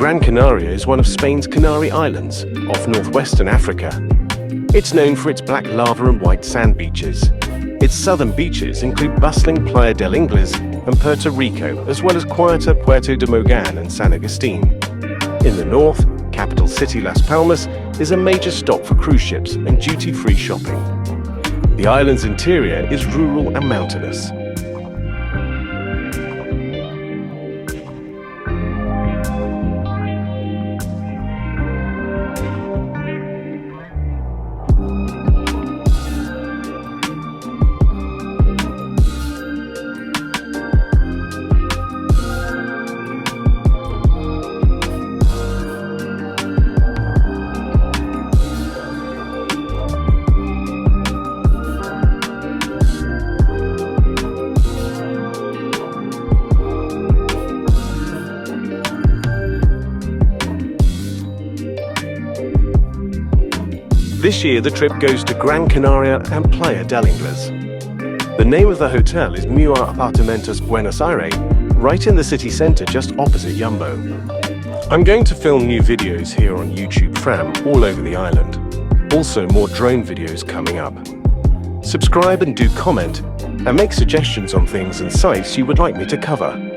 Gran Canaria is one of Spain's Canary Islands, off northwestern Africa. It's known for its black lava and white sand beaches. Its southern beaches include bustling Playa del Ingles and Puerto Rico, as well as quieter Puerto de Mogan and San Agustin. In the north, capital city Las Palmas is a major stop for cruise ships and duty-free shopping. The island's interior is rural and mountainous. This year the trip goes to Gran Canaria and Playa del Ingles. The name of the hotel is Mua Apartamentos Buenos Aires, right in the city centre just opposite Yumbo. I'm going to film new videos here on YouTube Fram all over the island. Also more drone videos coming up. Subscribe and do comment, and make suggestions on things and sites you would like me to cover.